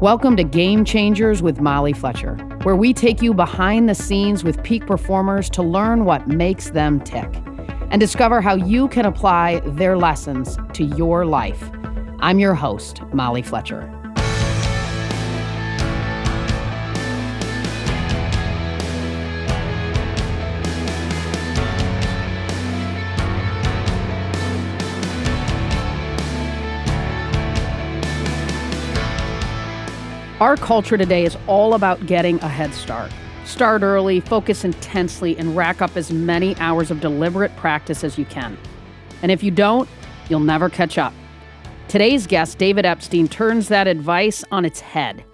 Welcome to Game Changers with Molly Fletcher, where we take you behind the scenes with peak performers to learn what makes them tick and discover how you can apply their lessons to your life. I'm your host, Molly Fletcher. Our culture today is all about getting a head start. Start early, focus intensely, and rack up as many hours of deliberate practice as you can. And if you don't, you'll never catch up. Today's guest, David Epstein, turns that advice on its head.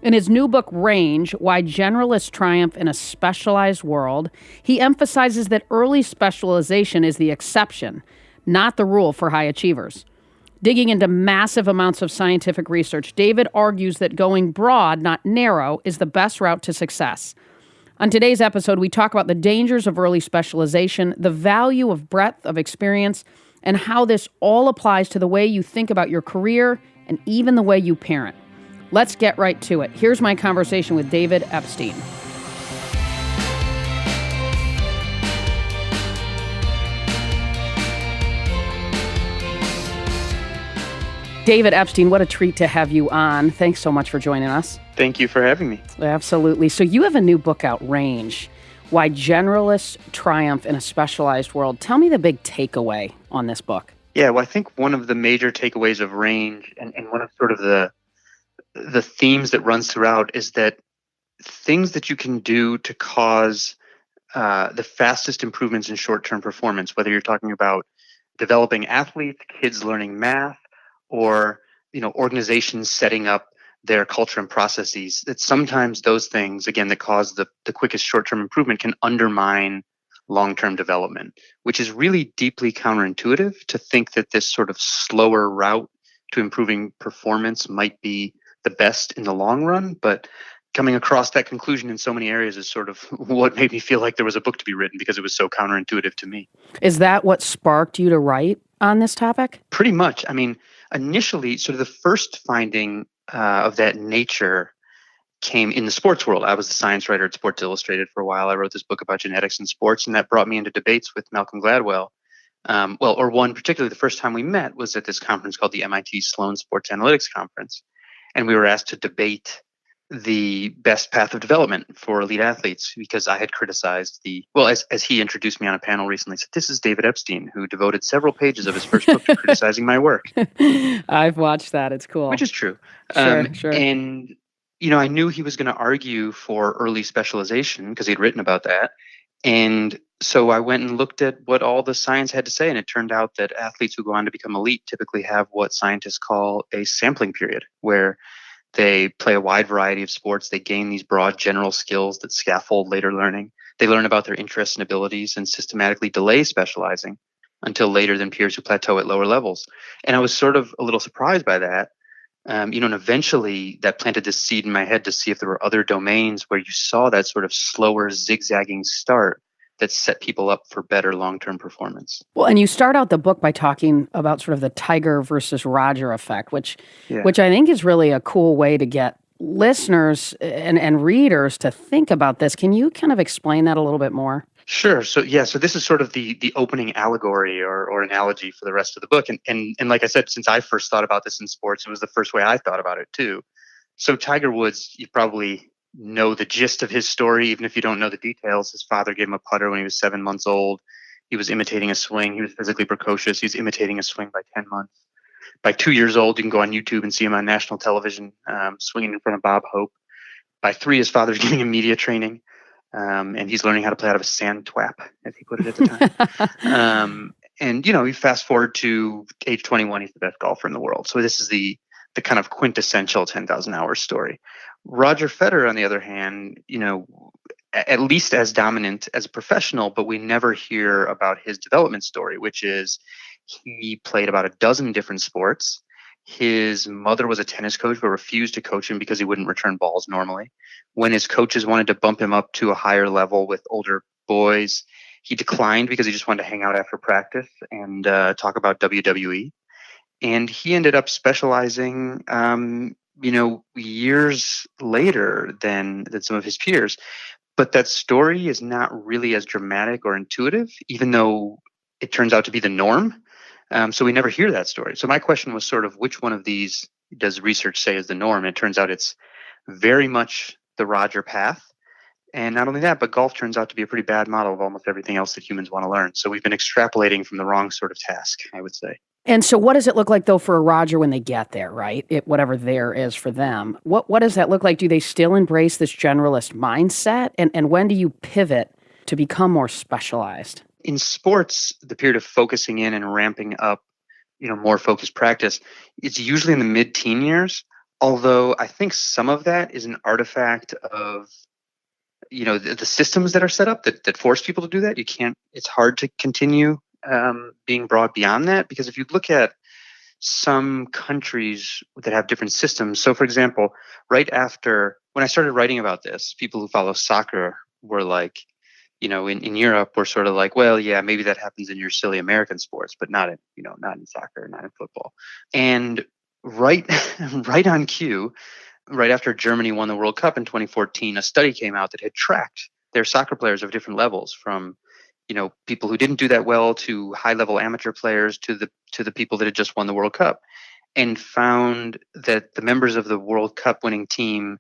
In his new book, Range, Why Generalists Triumph in a Specialized World, he emphasizes that early specialization is the exception, not the rule for high achievers. Digging into massive amounts of scientific research, David argues that going broad, not narrow, is the best route to success. On today's episode, we talk about the dangers of early specialization, the value of breadth of experience, and how this all applies to the way you think about your career and even the way you parent. Let's get right to it. Here's my conversation with David Epstein. David Epstein, what a treat to have you on. Thanks so much for joining us. Thank you for having me. Absolutely. So you have a new book out, Range, Why Generalists Triumph in a Specialized World. Tell me the big takeaway on this book. Yeah, well, I think one of the major takeaways of Range and one of sort of the themes that runs throughout is that things that you can do to cause the fastest improvements in short-term performance, whether you're talking about developing athletes, kids learning math, or organizations setting up their culture and processes, that sometimes those things, again, that cause the quickest short-term improvement can undermine long-term development, which is really deeply counterintuitive to think that this sort of slower route to improving performance might be the best in the long run. But coming across that conclusion in so many areas is sort of what made me feel like there was a book to be written, because it was so counterintuitive to me. Is that what sparked you to write on this topic? Pretty much. I mean, initially, sort of the first finding of that nature came in the sports world. I was the science writer at Sports Illustrated for a while. I wrote this book about genetics in sports, and that brought me into debates with Malcolm Gladwell. One particularly, the first time we met was at this conference called the MIT Sloan Sports Analytics Conference. And we were asked to debate the best path of development for elite athletes, because I had criticized as he introduced me on a panel recently, said, this is David Epstein, who devoted several pages of his first book to criticizing my work. I've watched that. It's cool. Which is true. Sure. And, I knew he was going to argue for early specialization because he'd written about that. And so I went and looked at what all the science had to say. And it turned out that athletes who go on to become elite typically have what scientists call a sampling period, where they play a wide variety of sports. They gain these broad general skills that scaffold later learning. They learn about their interests and abilities and systematically delay specializing until later than peers who plateau at lower levels. And I was sort of a little surprised by that. And eventually that planted this seed in my head to see if there were other domains where you saw that sort of slower zigzagging start that set people up for better long-term performance. Well, and you start out the book by talking about sort of the Tiger versus Roger effect, which I think is really a cool way to get listeners and readers to think about this. Can you kind of explain that a little bit more? Sure. So this is sort of the opening allegory or analogy for the rest of the book. And like I said, since I first thought about this in sports, it was the first way I thought about it too. So Tiger Woods, you probably know the gist of his story, even if you don't know the details. His father gave him a putter when he was 7 months old. He was imitating a swing. He was physically precocious. He was imitating a swing by 10 months. By 2 years old, you can go on YouTube and see him on national television swinging in front of Bob Hope. By 3, his father's giving him media training, and he's learning how to play out of a sand twap, as he put it at the time. You fast forward to age 21, he's the best golfer in the world. So this is the kind of quintessential 10,000 hours story. Roger Federer, on the other hand, at least as dominant as a professional, but we never hear about his development story, which is he played about a dozen different sports. His mother was a tennis coach, but refused to coach him because he wouldn't return balls normally. When his coaches wanted to bump him up to a higher level with older boys, he declined because he just wanted to hang out after practice and talk about WWE. And he ended up specializing years later than some of his peers. But that story is not really as dramatic or intuitive, even though it turns out to be the norm. So we never hear that story. So my question was sort of which one of these does research say is the norm? And it turns out it's very much the Roger path. And not only that, but golf turns out to be a pretty bad model of almost everything else that humans want to learn. So we've been extrapolating from the wrong sort of task, I would say. And so what does it look like, though, for a Roger when they get there, right? Whatever there is for them. What does that look like? Do they still embrace this generalist mindset? And when do you pivot to become more specialized? In sports, the period of focusing in and ramping up, more focused practice, it's usually in the mid-teen years. Although I think some of that is an artifact of the systems that are set up that force people to do that. It's hard to continue being brought beyond that, because if you look at some countries that have different systems. So for example, right after when I started writing about this, people who follow soccer were like, in Europe, we're sort of like, well, yeah, maybe that happens in your silly American sports, but not in soccer, not in football. And right on cue, right after Germany won the World Cup in 2014, a study came out that had tracked their soccer players of different levels, from people who didn't do that well to high-level amateur players to the people that had just won the World Cup, and found that the members of the World Cup winning team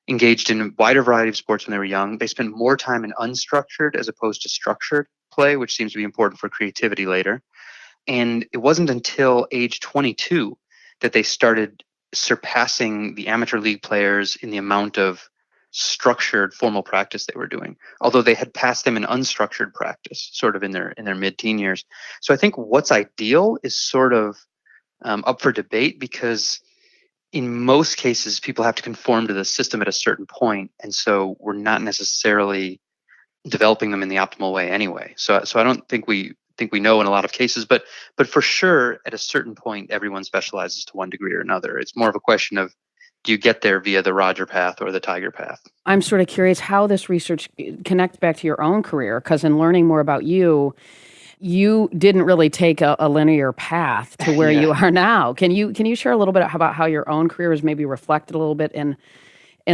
engaged in a wider variety of sports when they were young. They spent more time in unstructured as opposed to structured play, which seems to be important for creativity later. And it wasn't until age 22 that they started surpassing the amateur league players in the amount of structured formal practice they were doing, although they had passed them in unstructured practice sort of in their mid-teen years. So I think what's ideal is sort of up for debate, because in most cases people have to conform to the system at a certain point, and so we're not necessarily developing them in the optimal way anyway. So I don't think we know in a lot of cases, but for sure at a certain point everyone specializes to one degree or another. It's more of a question of, do you get there via the Roger path or the Tiger path? I'm sort of curious how this research connects back to your own career, because in learning more about you, you didn't really take a linear path to where you are now. Can you share a little bit about how your own career is maybe reflected a little bit in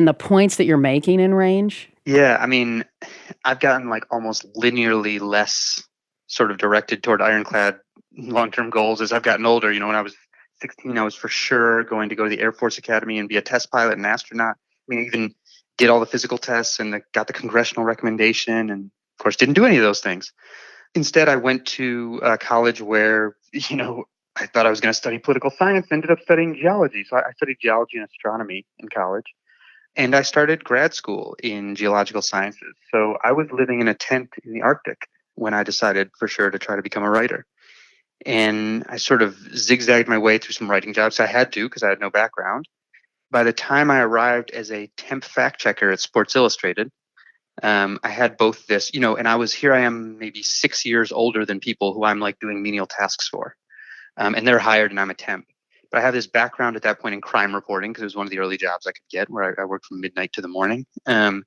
the points that you're making in range? Yeah, I mean, I've gotten like almost linearly less sort of directed toward ironclad long-term goals as I've gotten older. When I was 16, I was for sure going to go to the Air Force Academy and be a test pilot and astronaut. I mean, I even did all the physical tests and got the congressional recommendation, and of course didn't do any of those things. Instead, I went to college where, I thought I was going to study political science, ended up studying geology. So I studied geology and astronomy in college. And I started grad school in geological sciences. So I was living in a tent in the Arctic when I decided for sure to try to become a writer. And I sort of zigzagged my way through some writing jobs. I had to, because I had no background. By the time I arrived as a temp fact checker at Sports Illustrated, I had both this, and I am maybe 6 years older than people who I'm like doing menial tasks for. And they're hired and I'm a temp. But I have this background at that point in crime reporting, because it was one of the early jobs I could get, where I worked from midnight to the morning. And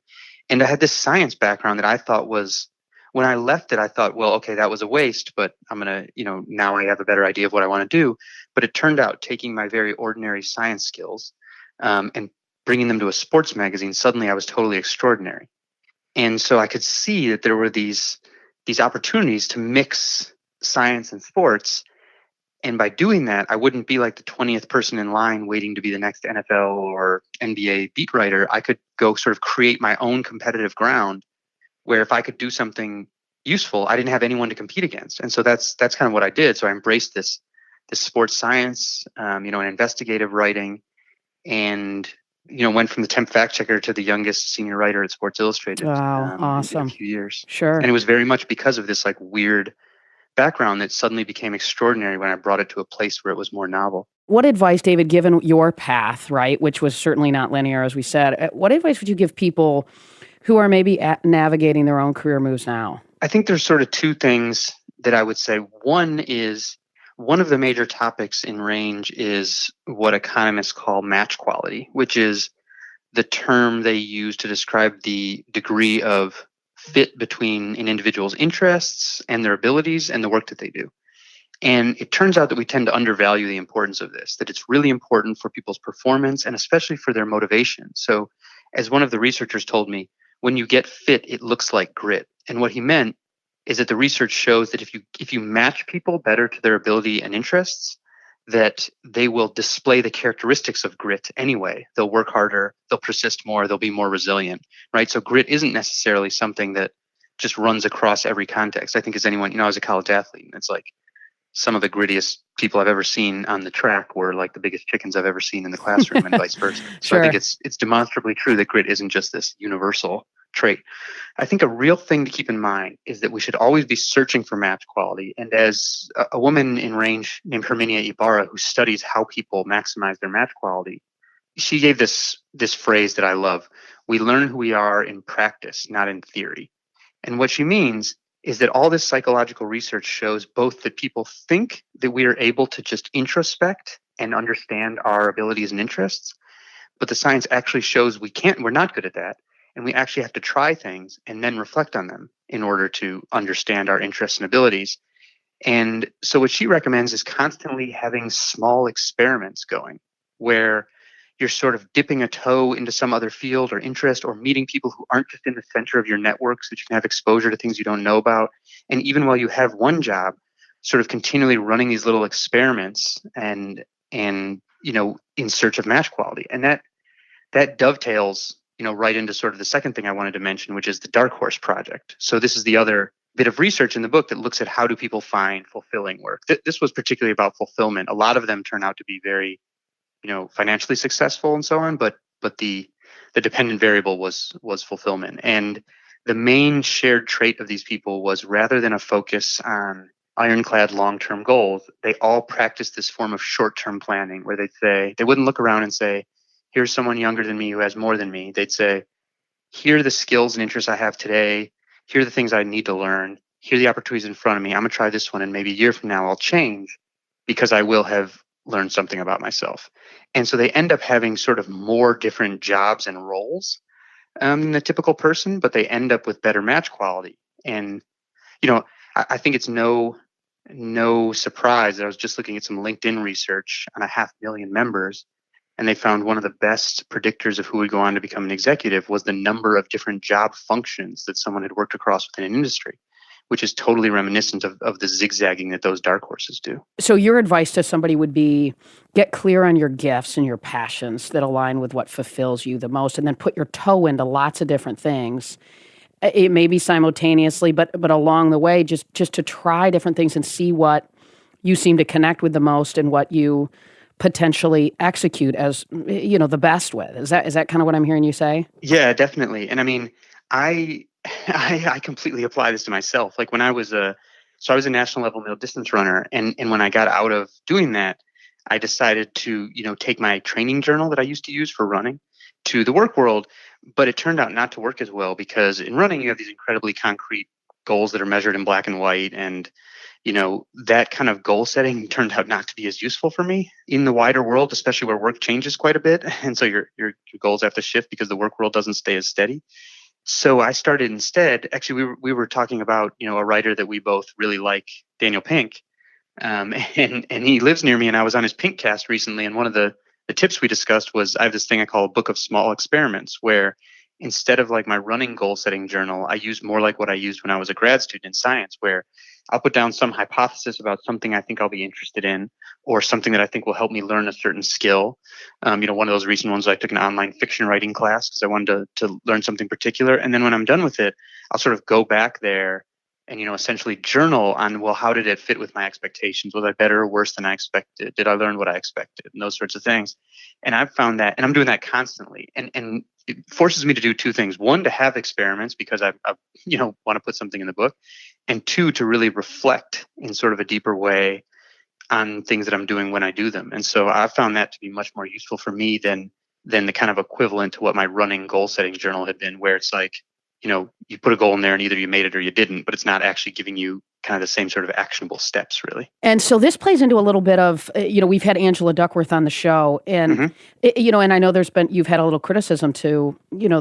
I had this science background that I thought was, when I left it, I thought, well, okay, that was a waste, but I'm going to, now I have a better idea of what I want to do. But it turned out taking my very ordinary science skills and bringing them to a sports magazine, suddenly I was totally extraordinary. And so I could see that there were these opportunities to mix science and sports. And by doing that, I wouldn't be like the 20th person in line waiting to be the next NFL or NBA beat writer. I could go sort of create my own competitive ground, where if I could do something useful, I didn't have anyone to compete against. And so that's kind of what I did. So I embraced this sports science, and investigative writing, and went from the temp fact checker to the youngest senior writer at Sports Illustrated. Wow, awesome. In a few years. Sure. And it was very much because of this like weird background that suddenly became extraordinary when I brought it to a place where it was more novel. What advice, David, given your path, right, which was certainly not linear, as we said, what advice would you give people who are maybe navigating their own career moves now? I think there's sort of two things that I would say. One is, one of the major topics in range is what economists call match quality, which is the term they use to describe the degree of fit between an individual's interests and their abilities and the work that they do. And it turns out that we tend to undervalue the importance of this, that it's really important for people's performance and especially for their motivation. So, as one of the researchers told me, when you get fit, it looks like grit. And what he meant is that the research shows that if you match people better to their ability and interests, that they will display the characteristics of grit anyway. They'll work harder, they'll persist more, they'll be more resilient, right? So grit isn't necessarily something that just runs across every context. I think as anyone, I was a college athlete, and it's like some of the grittiest people I've ever seen on the track were like the biggest chickens I've ever seen in the classroom and vice versa. So Sure. I think it's demonstrably true that grit isn't just this universal trait. I think a real thing to keep in mind is that we should always be searching for match quality. And as a woman in range named Herminia Ibarra, who studies how people maximize their match quality, she gave this phrase that I love: we learn who we are in practice, not in theory. And what she means is that all this psychological research shows both that people think that we are able to just introspect and understand our abilities and interests, but the science actually shows we're not good at that. And we actually have to try things and then reflect on them in order to understand our interests and abilities. And so what she recommends is constantly having small experiments going where you're sort of dipping a toe into some other field or interest, or meeting people who aren't just in the center of your network so that you can have exposure to things you don't know about. And even while you have one job, sort of continually running these little experiments and in search of match quality. And that dovetails right into sort of the second thing I wanted to mention, which is the Dark Horse Project. So this is the other bit of research in the book that looks at how do people find fulfilling work. This was particularly about fulfillment. A lot of them turn out to be very, financially successful and so on, but the dependent variable was fulfillment. And the main shared trait of these people was, rather than a focus on ironclad long-term goals, they all practiced this form of short-term planning where they wouldn't look around and say, here's someone younger than me who has more than me. They'd say, here are the skills and interests I have today. Here are the things I need to learn. Here are the opportunities in front of me. I'm going to try this one, and maybe a year from now I'll change because I will have learned something about myself. And so they end up having sort of more different jobs and roles than the typical person, but they end up with better match quality. And, I think it's no surprise that I was just looking at some LinkedIn research on 500,000 members, and they found one of the best predictors of who would go on to become an executive was the number of different job functions that someone had worked across within an industry, which is totally reminiscent of the zigzagging that those dark horses do. So your advice to somebody would be, get clear on your gifts and your passions that align with what fulfills you the most, and then put your toe into lots of different things. It may be simultaneously, but along the way, just to try different things and see what you seem to connect with the most and what you potentially execute as, the best with. Is that kind of what I'm hearing you say? Yeah, definitely. And I mean, I completely apply this to myself. Like when I was a national level middle distance runner, and when I got out of doing that, I decided to, take my training journal that I used to use for running to the work world, but it turned out not to work as well, because in running you have these incredibly concrete goals that are measured in black and white, and that kind of goal setting turned out not to be as useful for me in the wider world, especially where work changes quite a bit. And so your goals have to shift because the work world doesn't stay as steady. So I started instead, actually, we were talking about, a writer that we both really like, Daniel Pink. And he lives near me, and I was on his Pinkcast recently. And one of the tips we discussed was, I have this thing I call a book of small experiments, where instead of like my running goal setting journal, I use more like what I used when I was a grad student in science, where I'll put down some hypothesis about something I think I'll be interested in, or something that I think will help me learn a certain skill. One of those recent ones, I took an online fiction writing class because I wanted to learn something particular. And then when I'm done with it, I'll sort of go back there and, essentially journal on, well, how did it fit with my expectations? Was I better or worse than I expected? Did I learn what I expected? And those sorts of things. And I've found that, and I'm doing that constantly. And it forces me to do two things. One, to have experiments because I want to put something in the book. And two, to really reflect in sort of a deeper way on things that I'm doing when I do them. And so I found that to be much more useful for me than the kind of equivalent to what my running goal setting journal had been, where it's like, you put a goal in there and either you made it or you didn't, but it's not actually giving you kind of the same sort of actionable steps, really. And so this plays into a little bit of, we've had Angela Duckworth on the show, and, and I know you've had a little criticism to,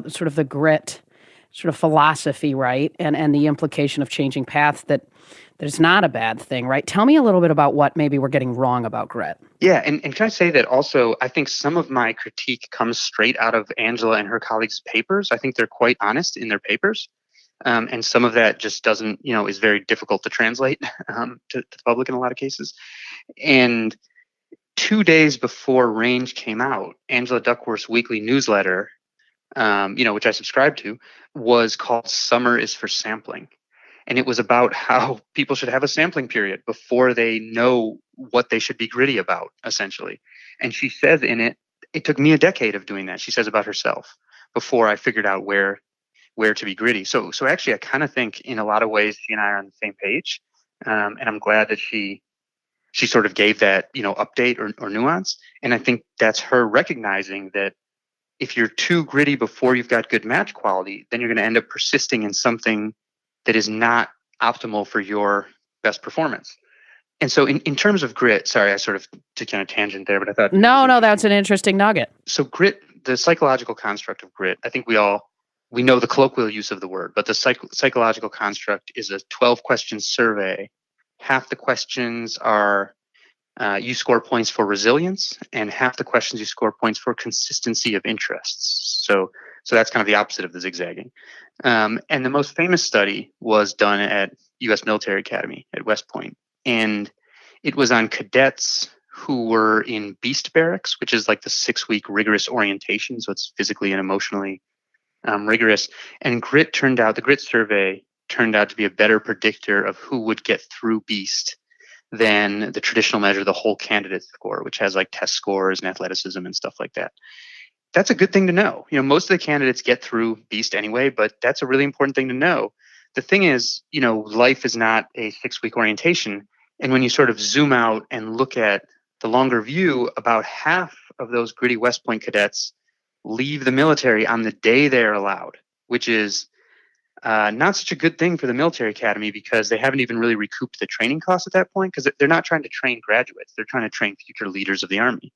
sort of the grit sort of philosophy, right? And the implication of changing paths that there's not a bad thing, right? Tell me a little bit about what maybe we're getting wrong about grit. Yeah, and can I say that also, I think some of my critique comes straight out of Angela and her colleagues' papers. I think they're quite honest in their papers. And some of that just doesn't, is very difficult to translate to the public in a lot of cases. And 2 days before Range came out, Angela Duckworth's weekly newsletter, which I subscribed to, was called Summer is for Sampling. And it was about how people should have a sampling period before they know what they should be gritty about, essentially. And she says in it, it took me a decade of doing that, she says about herself, before I figured out where to be gritty. So actually, I kind of think in a lot of ways she and I are on the same page, and I'm glad that she sort of gave that update or nuance. And I think that's her recognizing that if you're too gritty before you've got good match quality, then you're going to end up persisting in something that is not optimal for your best performance. And so in terms of grit, sorry, I sort of took kind of tangent there, but I thought no, that's an interesting nugget. So grit, the psychological construct of grit, I think we know the colloquial use of the word, but the psychological construct is a 12-question survey. Half the questions are you score points for resilience, and half the questions you score points for consistency of interests. So that's kind of the opposite of the zigzagging. And the most famous study was done at U.S. Military Academy at West Point, and it was on cadets who were in Beast Barracks, which is like the 6-week rigorous orientation. So it's physically and emotionally rigorous. And the grit survey turned out to be a better predictor of who would get through Beast than the traditional measure, the whole candidate score, which has like test scores and athleticism and stuff like that. That's a good thing to know. Most of the candidates get through Beast anyway, but that's a really important thing to know. The thing is, life is not a 6-week orientation. And when you sort of zoom out and look at the longer view, about half of those gritty West Point cadets leave the military on the day they're allowed, which is not such a good thing for the military academy, because they haven't even really recouped the training costs at that point, because they're not trying to train graduates. They're trying to train future leaders of the Army.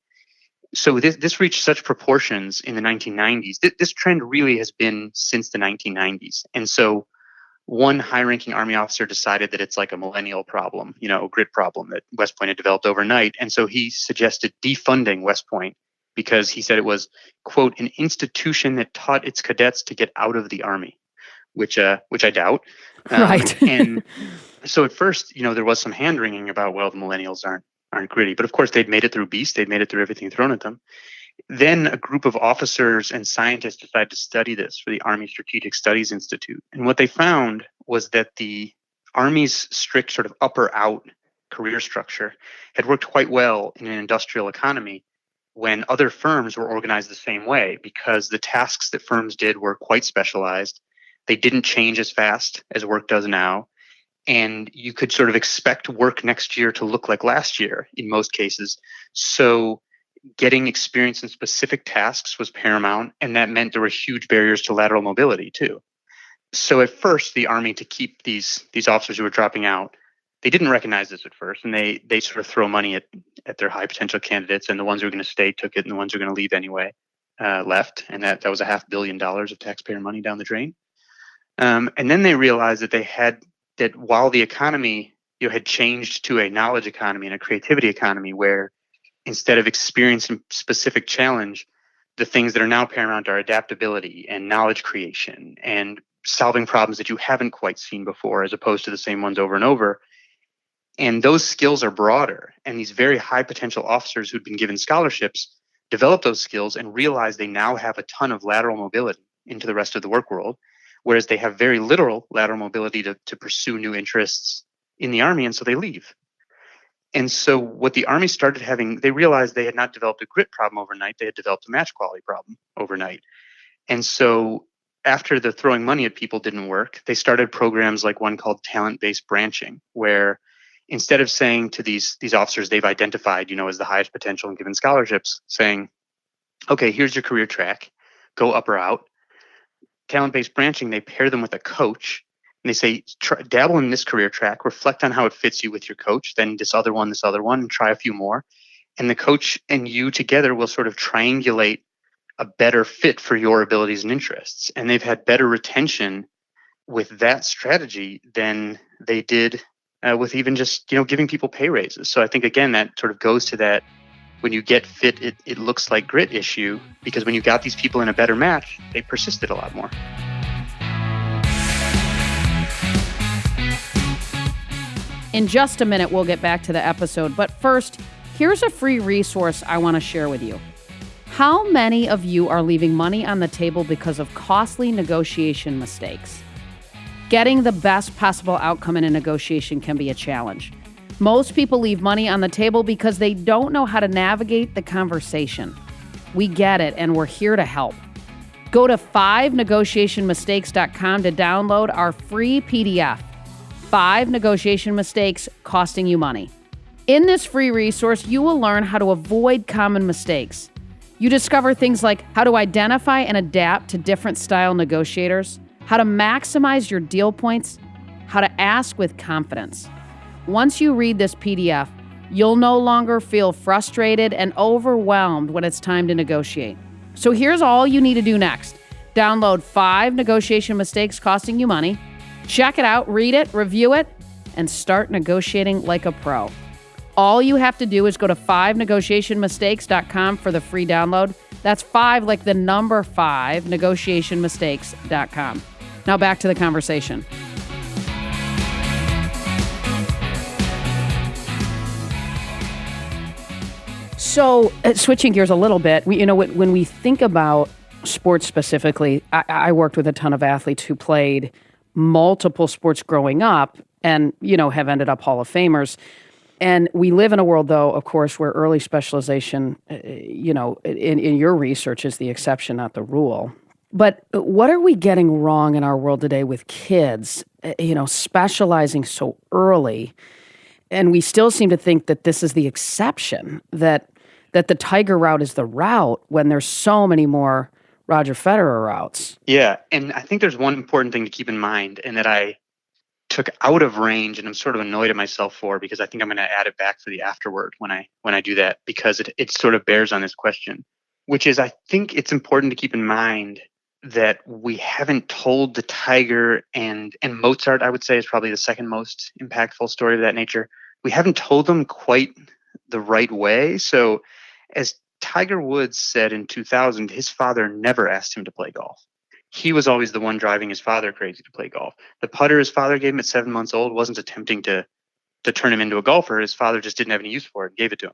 So this reached such proportions in the 1990s. This trend really has been since the 1990s. And so one high-ranking Army officer decided that it's like a millennial problem, a grit problem that West Point had developed overnight. And so he suggested defunding West Point, because he said it was, quote, an institution that taught its cadets to get out of the Army, which I doubt. Right. And so at first, there was some hand-wringing about, well, the millennials aren't gritty. But of course, they'd made it through Beast. They'd made it through everything thrown at them. Then a group of officers and scientists decided to study this for the Army Strategic Studies Institute. And what they found was that the Army's strict sort of upper-out career structure had worked quite well in an industrial economy when other firms were organized the same way, because the tasks that firms did were quite specialized. They didn't change as fast as work does now. And you could sort of expect work next year to look like last year in most cases. So getting experience in specific tasks was paramount, and that meant there were huge barriers to lateral mobility too. So at first, the Army, to keep these officers who were dropping out, they didn't recognize this at first, and they sort of throw money at their high potential candidates, and the ones who were going to stay took it, and the ones who were going to leave anyway left, and that was $500 million of taxpayer money down the drain. And then they realized that while the economy had changed to a knowledge economy and a creativity economy, where instead of experience and specific challenge, the things that are now paramount are adaptability and knowledge creation and solving problems that you haven't quite seen before, as opposed to the same ones over and over. And those skills are broader. And these very high potential officers who'd been given scholarships develop those skills and realize they now have a ton of lateral mobility into the rest of the work world, whereas they have very little lateral mobility to pursue new interests in the Army, and so they leave. And so what the Army started having, they realized they had not developed a grit problem overnight, they had developed a match quality problem overnight. And so after the throwing money at people didn't work, they started programs like one called talent-based branching, where instead of saying to these officers they've identified, as the highest potential and given scholarships, saying, okay, here's your career track, go up or out. Talent-based branching, they pair them with a coach, and they say, dabble in this career track, reflect on how it fits you with your coach, then this other one, and try a few more. And the coach and you together will sort of triangulate a better fit for your abilities and interests. And they've had better retention with that strategy than they did with even just, giving people pay raises. So I think, again, that sort of goes to that when you get fit, it looks like grit issue, because when you got these people in a better match, they persisted a lot more. In just a minute, we'll get back to the episode. But first, here's a free resource I want to share with you. How many of you are leaving money on the table because of costly negotiation mistakes? Getting the best possible outcome in a negotiation can be a challenge. Most people leave money on the table because they don't know how to navigate the conversation. We get it, and we're here to help. Go to 5negotiationmistakes.com to download our free PDF, 5 Negotiation Mistakes Costing You Money. In this free resource, you will learn how to avoid common mistakes. You discover things like how to identify and adapt to different style negotiators, how to maximize your deal points, how to ask with confidence. Once you read this PDF, you'll no longer feel frustrated and overwhelmed when it's time to negotiate. So here's all you need to do next. Download 5 Negotiation Mistakes Costing You Money. Check it out, read it, review it, and start negotiating like a pro. All you have to do is go to 5negotiationmistakes.com for the free download. That's 5 like the number 5, negotiationmistakes.com. Now back to the conversation. So switching gears a little bit, when we think about sports specifically, I worked with a ton of athletes who played multiple sports growing up and, have ended up Hall of Famers. And we live in a world, though, of course, where early specialization, in your research is the exception, not the rule. But what are we getting wrong in our world today with kids, specializing so early? And we still seem to think that this is the exception, that the Tiger route is the route when there's so many more Roger Federer routes. Yeah, and I think there's one important thing to keep in mind, and that I took out of range and I'm sort of annoyed at myself for, because I think I'm going to add it back for the afterword when I do that, because it sort of bears on this question, which is, I think it's important to keep in mind that we haven't told the Tiger and Mozart, I would say, is probably the second most impactful story of that nature. We haven't told them quite the right way. So as Tiger Woods said in 2000, his father never asked him to play golf. He was always the one driving his father crazy to play golf. The putter his father gave him at 7 months old wasn't attempting to turn him into a golfer. His father just didn't have any use for it, gave it to him.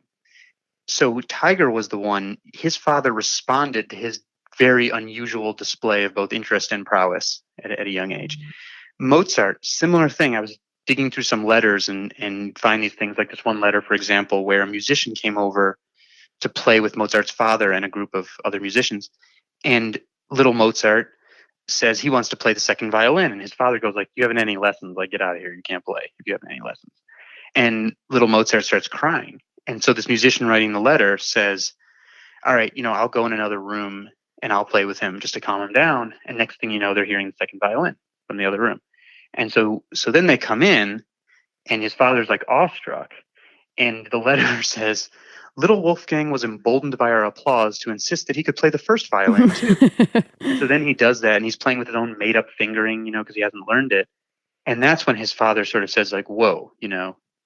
So Tiger was the one, his father responded to his very unusual display of both interest and prowess at a young age. Mozart, similar thing. I was digging through some letters and find these things, like this one letter, for example, where a musician came over to play with Mozart's father and a group of other musicians. And little Mozart says he wants to play the second violin. And his father goes like, "You haven't any lessons. Like, get out of here. You can't play if you haven't any lessons." And little Mozart starts crying. And so this musician writing the letter says, "All right, I'll go in another room and I'll play with him just to calm him down." And next thing you know, they're hearing the second violin from the other room. And so then they come in and his father's like awestruck. And the letter says, "Little Wolfgang was emboldened by our applause to insist that he could play the first violin too." And so then he does that, and he's playing with his own made-up fingering, because he hasn't learned it. And that's when his father sort of says like, "Whoa,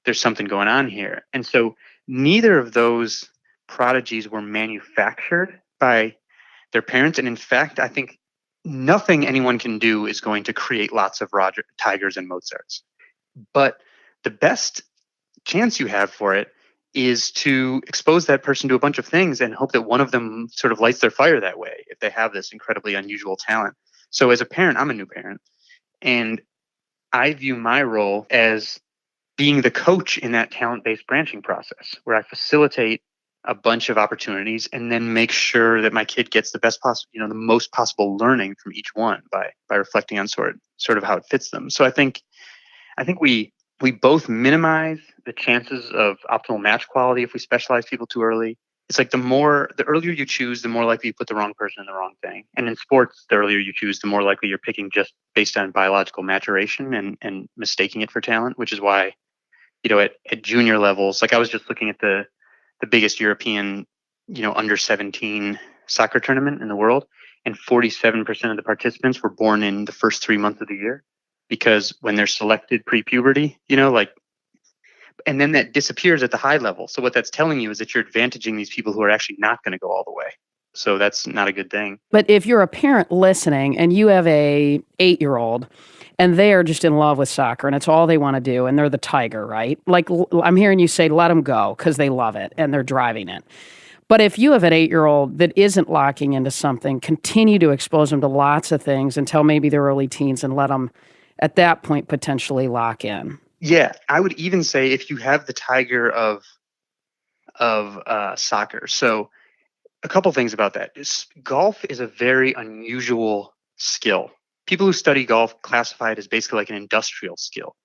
there's something going on here." And so neither of those prodigies were manufactured by their parents. And in fact, I think nothing anyone can do is going to create lots of Tigers and Mozarts. But the best chance you have for it is to expose that person to a bunch of things and hope that one of them sort of lights their fire that way, if they have this incredibly unusual talent. So as a parent, I'm a new parent, and I view my role as being the coach in that talent-based branching process, where I facilitate a bunch of opportunities and then make sure that my kid gets the best possible, the most possible learning from each one by reflecting on sort of how it fits them. So I think we both minimize the chances of optimal match quality if we specialize people too early. It's like the earlier you choose, the more likely you put the wrong person in the wrong thing. And in sports, the earlier you choose, the more likely you're picking just based on biological maturation and mistaking it for talent, which is why, at junior levels, like I was just looking at the biggest European, under 17 soccer tournament in the world, and 47% of the participants were born in the first 3 months of the year, because when they're selected pre-puberty, and then that disappears at the high level. So what that's telling you is that you're advantaging these people who are actually not going to go all the way. So that's not a good thing. But if you're a parent listening and you have a 8-year-old and they are just in love with soccer and it's all they want to do and they're the tiger, right? Like I'm hearing you say, let them go because they love it and they're driving it. But if you have an 8-year-old that isn't locking into something, continue to expose them to lots of things until maybe they're early teens and let them at that point potentially lock in. Yeah, I would even say if you have the tiger of soccer. So a couple things about that. Golf is a very unusual skill. People who study golf classify it as basically like an industrial skill,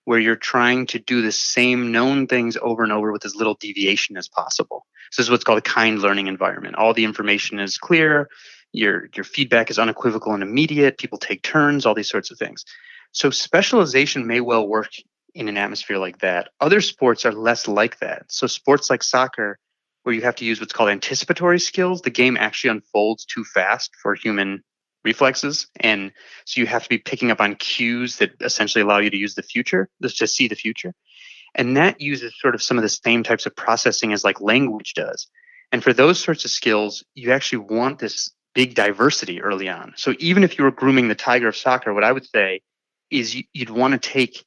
where you're trying to do the same known things over and over with as little deviation as possible. So this is what's called a kind learning environment. All the information is clear. Your feedback is unequivocal and immediate. People take turns, all these sorts of things. So specialization may well work in an atmosphere like that. Other sports are less like that. So sports like soccer, where you have to use what's called anticipatory skills, the game actually unfolds too fast for human reflexes. And so you have to be picking up on cues that essentially allow you to use the future, just to see the future. And that uses sort of some of the same types of processing as like language does. And for those sorts of skills, you actually want this big diversity early on. So even if you were grooming the tiger of soccer, what I would say is you'd want to take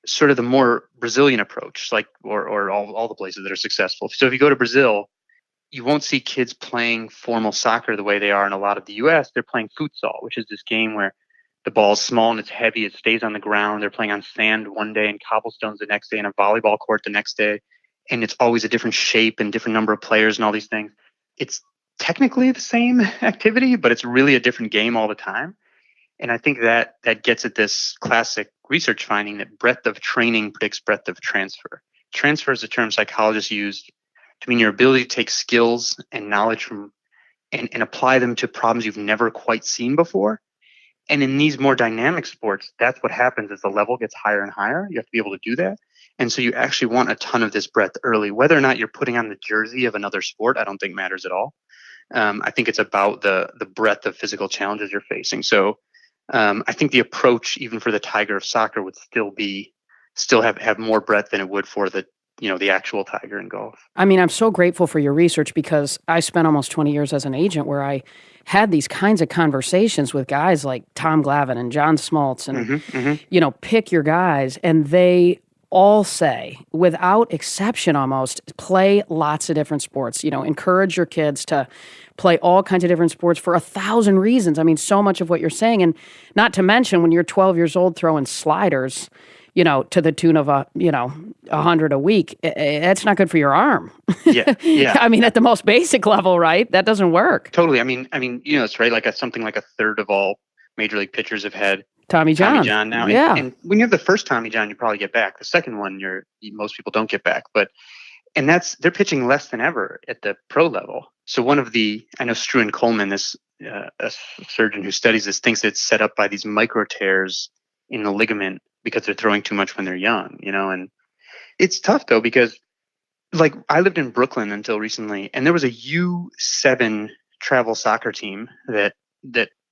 sort of the more Brazilian approach, like or all the places that are successful. So if you go to Brazil, you won't see kids playing formal soccer the way they are in a lot of the US. They're playing futsal, which is this game where the ball's small and it's heavy. It stays on the ground. They're playing on sand one day and cobblestones the next day and a volleyball court the next day. And it's always a different shape and different number of players and all these things. It's technically the same activity, but it's really a different game all the time. And I think that gets at this classic research finding that breadth of training predicts breadth of transfer. Transfer is a term psychologists use to mean your ability to take skills and knowledge from and apply them to problems you've never quite seen before. And in these more dynamic sports, that's what happens as the level gets higher and higher. You have to be able to do that. And so you actually want a ton of this breadth early. Whether or not you're putting on the jersey of another sport, I don't think matters at all. I think it's about the breadth of physical challenges you're facing. So I think the approach, even for the tiger of soccer, would still have more breadth than it would for the actual tiger in golf. I mean, I'm so grateful for your research because I spent almost 20 years as an agent where I had these kinds of conversations with guys like Tom Glavine and John Smoltz and, pick your guys. And they all say, without exception almost, play lots of different sports. Encourage your kids to play all kinds of different sports for 1,000 reasons. I mean, so much of what you're saying. And not to mention when you're 12 years old throwing sliders, to the tune of 100 a week, that's not good for your arm. Yeah. I mean, at the most basic level, right? That doesn't work. Totally. I mean, it's right. Like something like a third of all major league pitchers have had Tommy John now. Yeah. And when you have the first Tommy John, you probably get back. The second one, most people don't get back. And they're pitching less than ever at the pro level. So I know Struan Coleman, this a surgeon who studies this, thinks it's set up by these micro tears in the ligament because they're throwing too much when they're young, and it's tough though, because like I lived in Brooklyn until recently, and there was a U7 travel soccer team that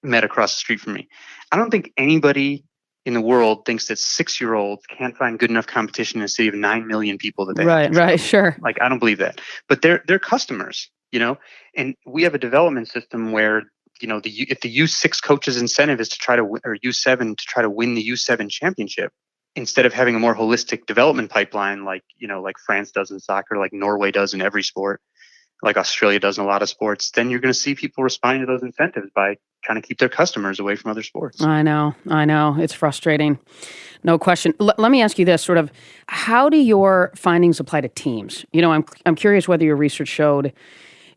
met across the street from me. I don't think anybody in the world thinks that 6-year-olds can't find good enough competition in a city of 9 million people that they right, sure. Like, I don't believe that, but they're customers, and we have a development system where, if the U6 coach's incentive is to try to or U7 to try to win the U7 championship, instead of having a more holistic development pipeline, like France does in soccer, like Norway does in every sport, like Australia does in a lot of sports, then you're going to see people responding to those incentives by trying to keep their customers away from other sports. I know. It's frustrating. No question. Let me ask you this, sort of, how do your findings apply to teams? I'm curious whether your research showed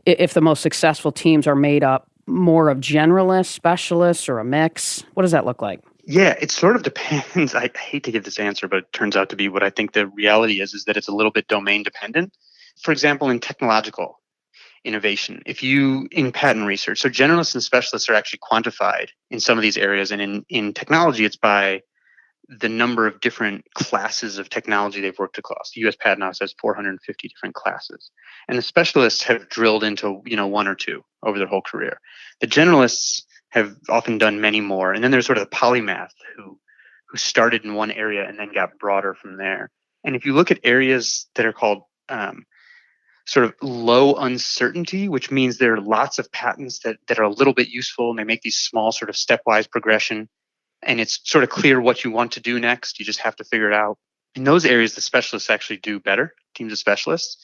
if the most successful teams are made up more of generalists, specialists, or a mix. What does that look like? Yeah, it sort of depends. I hate to give this answer, but it turns out to be what I think the reality is that it's a little bit domain dependent. For example, in technological innovation, in patent research, so generalists and specialists are actually quantified in some of these areas. And in technology, it's by the number of different classes of technology they've worked across. The U.S. Patent Office has 450 different classes, and the specialists have drilled into one or two over their whole career. The generalists have often done many more, and then there's sort of the polymath who started in one area and then got broader from there. And if you look at areas that are called sort of low uncertainty, which means there are lots of patents that are a little bit useful, and they make these small sort of stepwise progression, and it's sort of clear what you want to do next. You just have to figure it out. In those areas, the specialists actually do better, teams of specialists.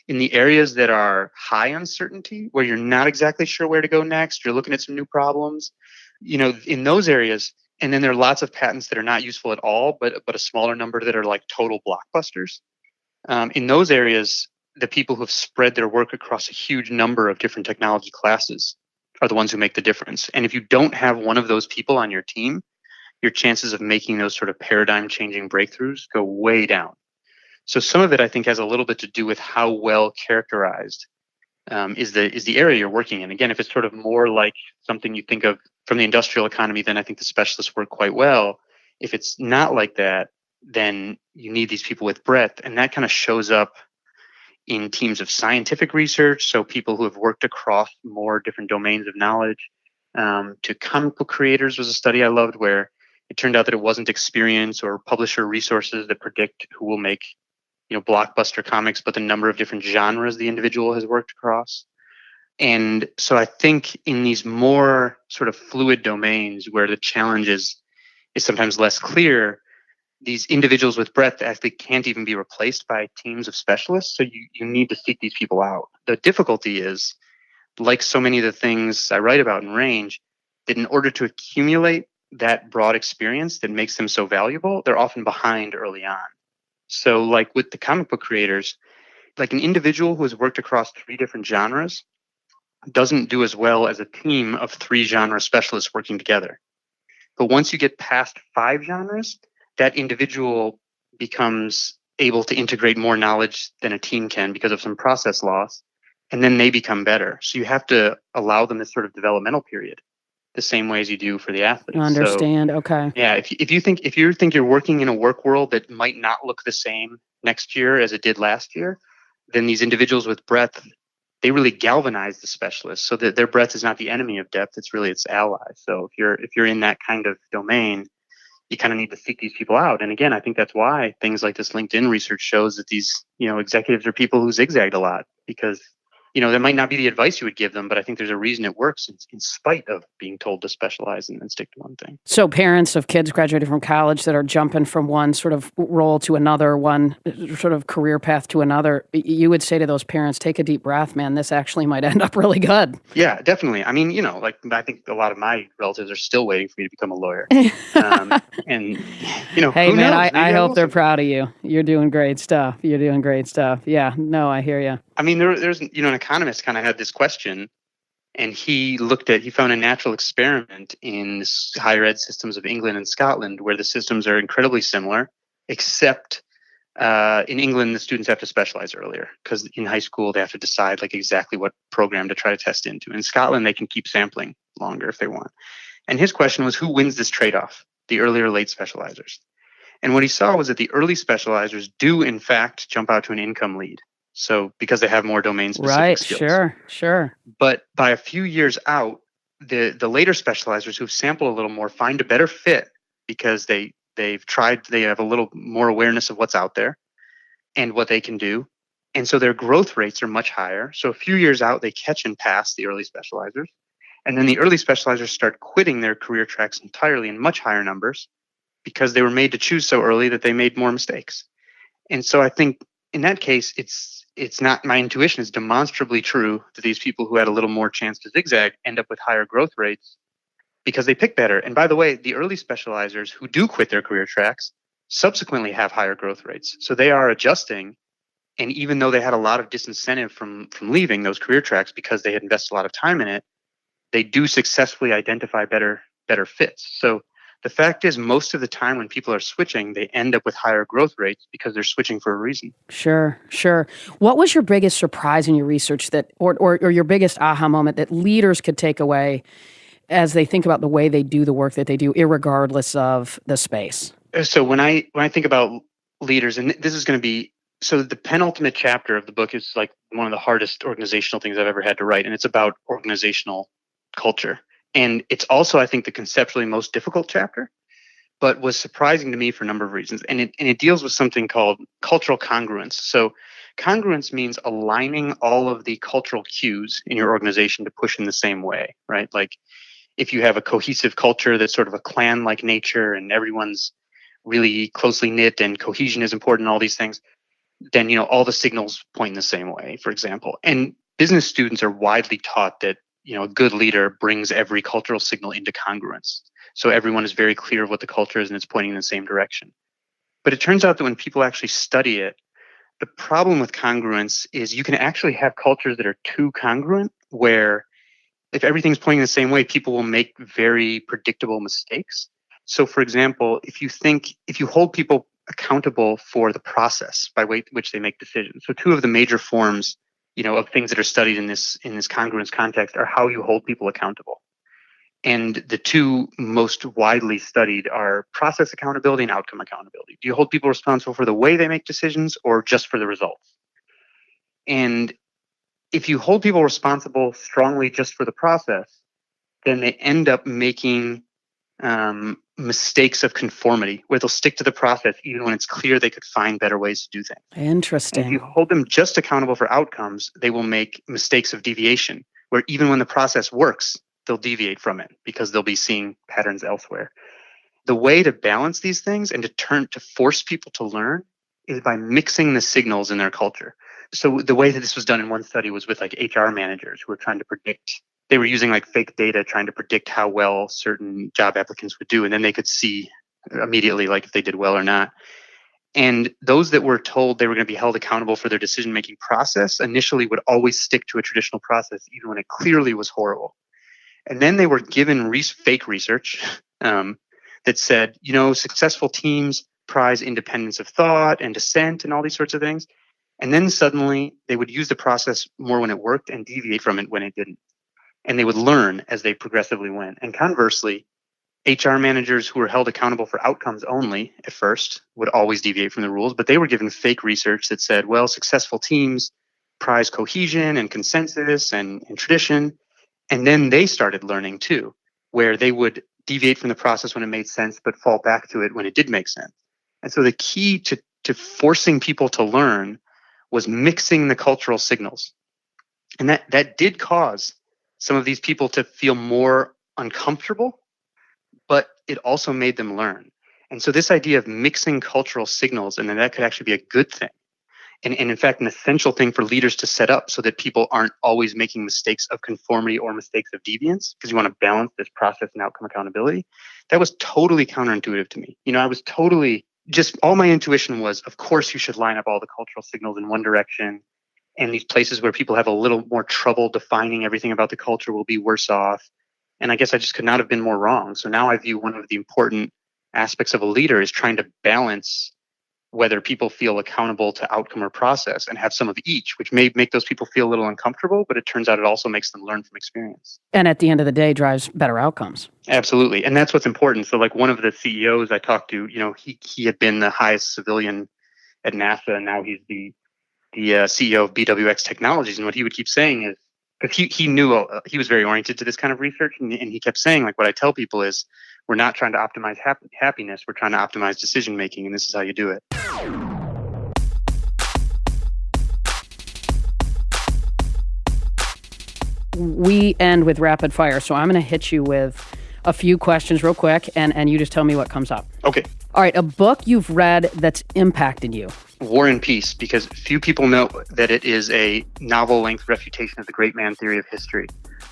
In the areas that are high uncertainty, where you're not exactly sure where to go next, you're looking at some new problems, in those areas, and then there are lots of patents that are not useful at all, but a smaller number that are like total blockbusters. In those areas, the people who have spread their work across a huge number of different technology classes are the ones who make the difference. And if you don't have one of those people on your team, your chances of making those sort of paradigm-changing breakthroughs go way down. So some of it, I think, has a little bit to do with how well characterized is the area you're working in. Again, if it's sort of more like something you think of from the industrial economy, then I think the specialists work quite well. If it's not like that, then you need these people with breadth, and that kind of shows up in teams of scientific research, so people who have worked across more different domains of knowledge. To comic book creators was a study I loved where it turned out that it wasn't experience or publisher resources that predict who will make blockbuster comics, but the number of different genres the individual has worked across. And so I think in these more sort of fluid domains where the challenge is sometimes less clear, these individuals with breadth actually can't even be replaced by teams of specialists. So you need to seek these people out. The difficulty is, like so many of the things I write about in Range, that in order to accumulate that broad experience that makes them so valuable, they're often behind early on. So like with the comic book creators, like an individual who has worked across 3 different genres doesn't do as well as a team of 3 genre specialists working together. But once you get past 5 genres, that individual becomes able to integrate more knowledge than a team can because of some process loss, and then they become better. So you have to allow them this sort of developmental period, the same way as you do for the athletes. Understand. So, okay. yeah, if you think you're working in a work world that might not look the same next year as it did last year, then these individuals with breadth, they really galvanize the specialists, so that their breadth is not the enemy of depth; it's really its ally. So if you're in that kind of domain, you kind of need to seek these people out. And again, I think that's why things like this LinkedIn research shows that these executives are people who zigzagged a lot, because that might not be the advice you would give them, but I think there's a reason it works in spite of being told to specialize and stick to one thing. So parents of kids graduating from college that are jumping from one sort of role to another, one sort of career path to another, you would say to those parents, take a deep breath, man, this actually might end up really good. Yeah, definitely. I mean, I think a lot of my relatives are still waiting for me to become a lawyer. And, hey, man, I hope they're proud of you. You're doing great stuff. Yeah, no, I hear you. I mean, there's an economist kind of had this question, and he found a natural experiment in higher ed systems of England and Scotland, where the systems are incredibly similar, except in England, the students have to specialize earlier because in high school, they have to decide like exactly what program to try to test into. In Scotland, they can keep sampling longer if they want. And his question was, who wins this trade-off, the early or late specializers? And what he saw was that the early specializers do, in fact, jump out to an income lead. So because they have more domain-specific skills. Right, sure. But by a few years out, the later specializers who've sampled a little more find a better fit because they've tried, they have a little more awareness of what's out there and what they can do. And so their growth rates are much higher. So a few years out, they catch and pass the early specializers. And then the early specializers start quitting their career tracks entirely in much higher numbers because they were made to choose so early that they made more mistakes. And so I think in that case, it's not, my intuition is demonstrably true that these people who had a little more chance to zigzag end up with higher growth rates because they pick better. And by the way, the early specializers who do quit their career tracks subsequently have higher growth rates. So they are adjusting. And even though they had a lot of disincentive from leaving those career tracks because they had invested a lot of time in it, they do successfully identify better fits. So the fact is, most of the time when people are switching, they end up with higher growth rates because they're switching for a reason. Sure. What was your biggest surprise in your research or your biggest aha moment that leaders could take away as they think about the way they do the work that they do, irregardless of the space? So when I think about leaders, and this is going to be, so the penultimate chapter of the book is like one of the hardest organizational things I've ever had to write, and it's about organizational culture. And it's also, I think, the conceptually most difficult chapter, but was surprising to me for a number of reasons. And it deals with something called cultural congruence. So congruence means aligning all of the cultural cues in your organization to push in the same way, right? Like if you have a cohesive culture that's sort of a clan-like nature and everyone's really closely knit and cohesion is important, all these things, then all the signals point in the same way, for example. And business students are widely taught that a good leader brings every cultural signal into congruence. So everyone is very clear of what the culture is and it's pointing in the same direction. But it turns out that when people actually study it, the problem with congruence is you can actually have cultures that are too congruent, where if everything's pointing the same way, people will make very predictable mistakes. So for example, if you hold people accountable for the process by which they make decisions. So two of the major forms, of things that are studied in this congruence context are how you hold people accountable. And the two most widely studied are process accountability and outcome accountability. Do you hold people responsible for the way they make decisions or just for the results? And if you hold people responsible strongly just for the process, then they end up making mistakes of conformity, where they'll stick to the process even when it's clear they could find better ways to do things. Interesting. And if you hold them just accountable for outcomes, they will make mistakes of deviation, where even when the process works, they'll deviate from it because they'll be seeing patterns elsewhere. The way to balance these things and to force people to learn is by mixing the signals in their culture. So the way that this was done in one study was with like HR managers who were trying to predict. They were using like fake data trying to predict how well certain job applicants would do, and then they could see immediately like if they did well or not. And those that were told they were going to be held accountable for their decision-making process initially would always stick to a traditional process, even when it clearly was horrible. And then they were given fake research that said, successful teams prize independence of thought and dissent and all these sorts of things. And then suddenly they would use the process more when it worked and deviate from it when it didn't. And they would learn as they progressively went. And conversely, HR managers who were held accountable for outcomes only at first would always deviate from the rules, but they were given fake research that said, well, successful teams prize cohesion and consensus and tradition. And then they started learning too, where they would deviate from the process when it made sense, but fall back to it when it did make sense. And so the key to forcing people to learn was mixing the cultural signals. And that did cause some of these people to feel more uncomfortable, but it also made them learn. And so this idea of mixing cultural signals, and then that could actually be a good thing. And in fact, an essential thing for leaders to set up so that people aren't always making mistakes of conformity or mistakes of deviance, because you want to balance this process and outcome accountability. That was totally counterintuitive to me. I was totally all my intuition was, of course, you should line up all the cultural signals in one direction. And these places where people have a little more trouble defining everything about the culture will be worse off. And I guess I just could not have been more wrong. So now I view one of the important aspects of a leader is trying to balance whether people feel accountable to outcome or process and have some of each, which may make those people feel a little uncomfortable, but it turns out it also makes them learn from experience. And at the end of the day, drives better outcomes. Absolutely. And that's what's important. So like one of the CEOs I talked to, he had been the highest civilian at NASA, and now he's the CEO of BWX Technologies. And what he would keep saying is, because he knew he was very oriented to this kind of research, and he kept saying, like, what I tell people is, we're not trying to optimize happiness, we're trying to optimize decision making, and this is how you do it. We end with rapid fire, so I'm going to hit you with a few questions real quick, and you just tell me what comes up. Okay. All right, a book you've read that's impacted you. War and Peace, because few people know that it is a novel-length refutation of the great man theory of history.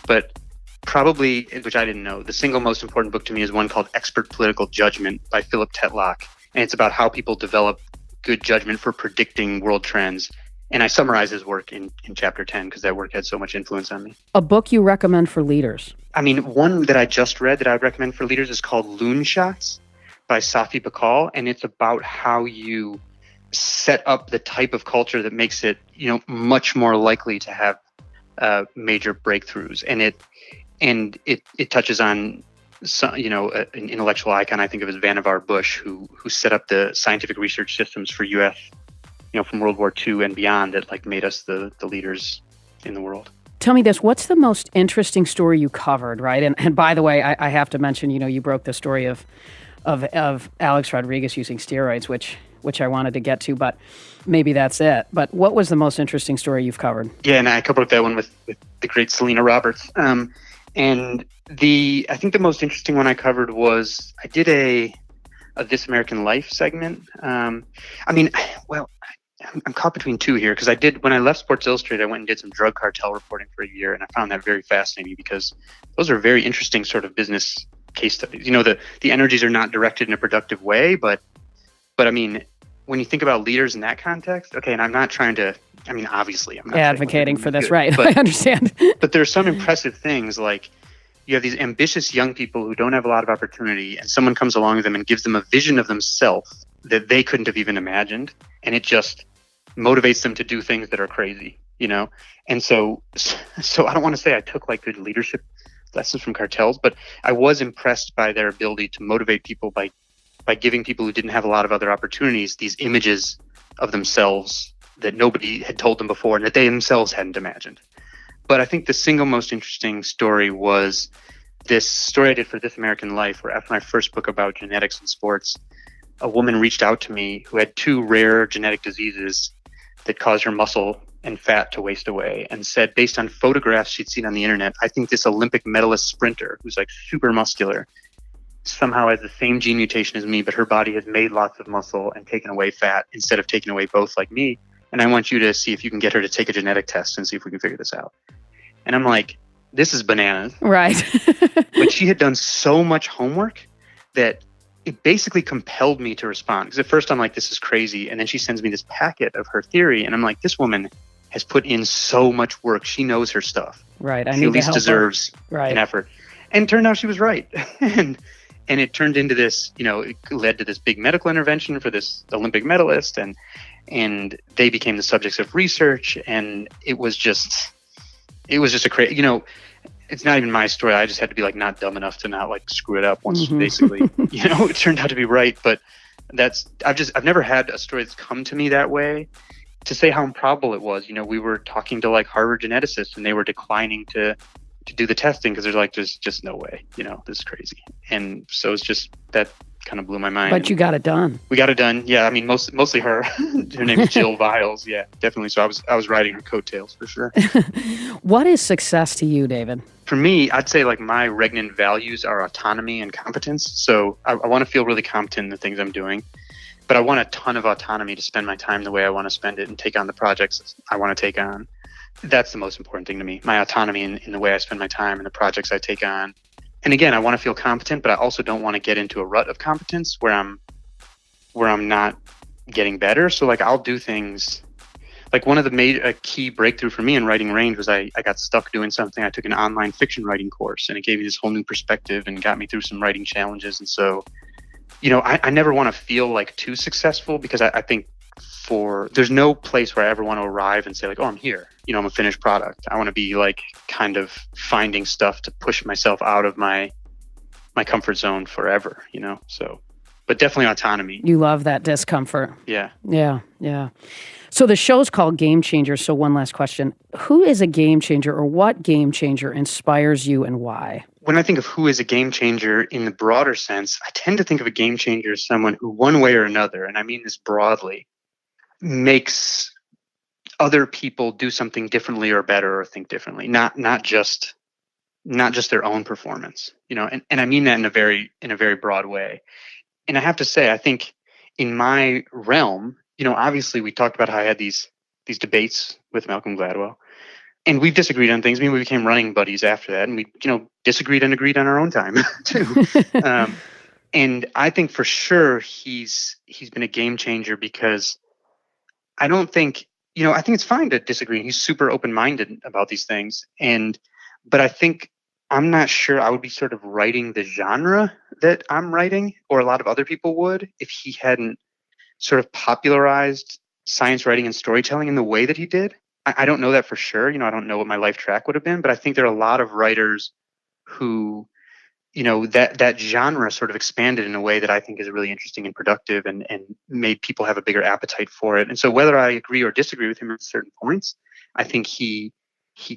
But probably, which I didn't know, the single most important book to me is one called Expert Political Judgment by Philip Tetlock. And it's about how people develop good judgment for predicting world trends. And I summarize his work in chapter 10 because that work had so much influence on me. A book you recommend for leaders? I mean, one that I just read that I would recommend for leaders is called Loon Shots by Safi Bahcall. And it's about how you set up the type of culture that makes it, much more likely to have major breakthroughs. And it touches on an intellectual icon I think of as Vannevar Bush, who set up the scientific research systems for U.S. From World War II and beyond that like made us the leaders in the world. Tell me this, what's the most interesting story you covered, right? And by the way, I have to mention, you broke the story of Alex Rodriguez using steroids, which I wanted to get to, but maybe that's it. But what was the most interesting story you've covered? Yeah, and I covered that one with the great Selena Roberts. And I think the most interesting one I covered was I did a This American Life segment. I'm caught between two here because when I left Sports Illustrated, I went and did some drug cartel reporting for a year, and I found that very fascinating because those are very interesting sort of business case studies. The energies are not directed in a productive way, but I mean, when you think about leaders in that context, okay, and I'm not trying to, obviously I'm not advocating for this, good, right? But, I understand. But there's some impressive things like you have these ambitious young people who don't have a lot of opportunity, and someone comes along with them and gives them a vision of themselves that they couldn't have even imagined, and it just motivates them to do things that are crazy, And so I don't want to say I took like good leadership lessons from cartels, but I was impressed by their ability to motivate people by giving people who didn't have a lot of other opportunities these images of themselves that nobody had told them before and that they themselves hadn't imagined. But I think the single most interesting story was this story I did for This American Life, where after my first book about genetics in sports, a woman reached out to me who had two rare genetic diseases that caused her muscle and fat to waste away, and said, based on photographs she'd seen on the internet, I think this Olympic medalist sprinter who's like super muscular somehow has the same gene mutation as me, but her body has made lots of muscle and taken away fat instead of taking away both like me. And I want you to see if you can get her to take a genetic test and see if we can figure this out. And I'm like, this is bananas. Right. But she had done so much homework that it basically compelled me to respond. Because at first I'm like, this is crazy. And then she sends me this packet of her theory. And I'm like, this woman has put in so much work. She knows her stuff. Right. She at least deserves an effort. And it turned out she was right. And it turned into this, it led to this big medical intervention for this Olympic medalist. And they became the subjects of research. And it was just a crazy, it's not even my story. I just had to be like not dumb enough to not like screw it up once basically, it turned out to be right. But I've never had a story that's come to me that way to say how improbable it was. We were talking to like Harvard geneticists and they were declining to do the testing because there's just no way, this is crazy. And so it's just that kind of blew my mind. But you got it done. We got it done. Yeah. Mostly her. Her name is Jill Viles. Yeah, definitely. So I was riding her coattails for sure. What is success to you, David? For me, I'd say like my regnant values are autonomy and competence. So I want to feel really competent in the things I'm doing, but I want a ton of autonomy to spend my time the way I want to spend it and take on the projects I want to take on. That's the most important thing to me, my autonomy in the way I spend my time and the projects I take on. And again, I want to feel competent, but I also don't want to get into a rut of competence where I'm not getting better. So like I'll do things like one of a key breakthrough for me in writing Range was I got stuck doing something. I took an online fiction writing course and it gave me this whole new perspective and got me through some writing challenges. And so, I never want to feel like too successful because I think there's no place where I ever want to arrive and say like, oh, I'm here, I'm a finished product. I want to be like kind of finding stuff to push myself out of my comfort zone forever, so, but definitely autonomy. You love that discomfort. Yeah. So the show's called Game Changers. So one last question. Who is a game changer or what game changer inspires you and why? When I think of who is a game changer in the broader sense, I tend to think of a game changer as someone who one way or another, and I mean this broadly, makes other people do something differently or better or think differently, not just their own performance, and I mean that in a very broad way. And I have to say, I think in my realm, obviously we talked about how I had these debates with Malcolm Gladwell, and we've disagreed on things. I mean, we became running buddies after that, and we, disagreed and agreed on our own time too. And I think for sure he's been a game changer because I don't think, I think it's fine to disagree. He's super open-minded about these things. But I think I'm not sure I would be sort of writing the genre that I'm writing, or a lot of other people would, if he hadn't sort of popularized science writing and storytelling in the way that he did. I don't know that for sure. I don't know what my life track would have been, but I think there are a lot of writers who that genre sort of expanded in a way that I think is really interesting and productive, and made people have a bigger appetite for it. And so whether I agree or disagree with him at certain points, I think he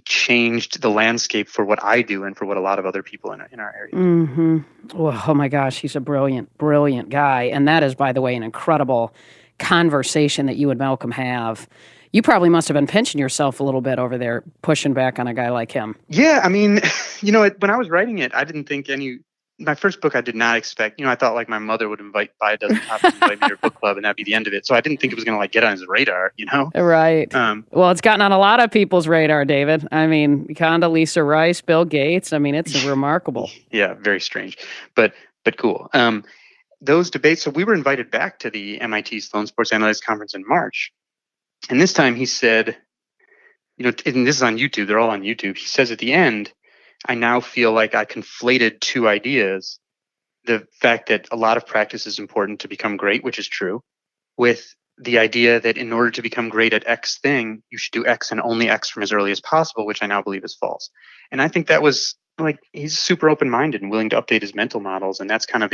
changed the landscape for what I do and for what a lot of other people in our area do. Mm-hmm. Well, oh my gosh, he's a brilliant, brilliant guy. And that is, by the way, an incredible conversation that you and Malcolm have. You probably must have been pinching yourself a little bit over there, pushing back on a guy like him. Yeah, I mean, when I was writing it, I didn't think my first book, I did not expect, I thought like my mother would buy a dozen copies and invite me to her book club, and that'd be the end of it. So I didn't think it was going to like get on his radar, Right. Well, it's gotten on a lot of people's radar, David. I mean, Condoleezza Rice, Bill Gates. I mean, it's remarkable. Yeah, very strange, but cool. Those debates. So we were invited back to the MIT Sloan Sports Analytics Conference in March, and this time he said, and this is on YouTube. They're all on YouTube. He says at the end, I now feel like I conflated two ideas. The fact that a lot of practice is important to become great, which is true, with the idea that in order to become great at X thing, you should do X and only X from as early as possible, which I now believe is false. And I think that was he's super open-minded and willing to update his mental models. And that's kind of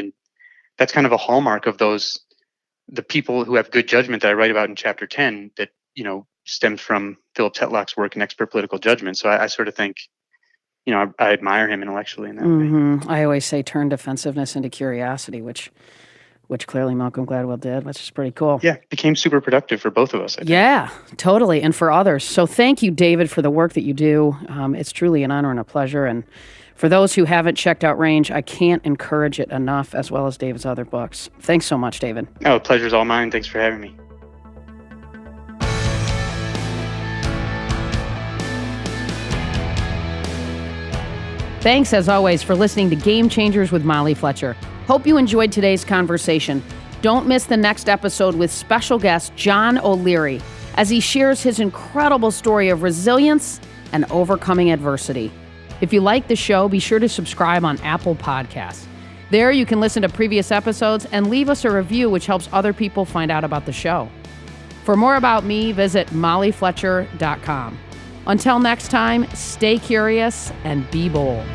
a hallmark of the people who have good judgment that I write about in chapter 10 that, stems from Philip Tetlock's work in Expert Political Judgment. So I sort of think, I admire him intellectually in that way. I always say turn defensiveness into curiosity, which clearly Malcolm Gladwell did, which is pretty cool. Yeah, became super productive for both of us, I think. Yeah, totally, and for others. So thank you, David, for the work that you do. It's truly an honor and a pleasure. And for those who haven't checked out Range, I can't encourage it enough, as well as David's other books. Thanks so much, David. Oh, pleasure's all mine. Thanks for having me. Thanks, as always, for listening to Game Changers with Molly Fletcher. Hope you enjoyed today's conversation. Don't miss the next episode with special guest John O'Leary as he shares his incredible story of resilience and overcoming adversity. If you like the show, be sure to subscribe on Apple Podcasts. There you can listen to previous episodes and leave us a review, which helps other people find out about the show. For more about me, visit mollyfletcher.com. Until next time, stay curious and be bold.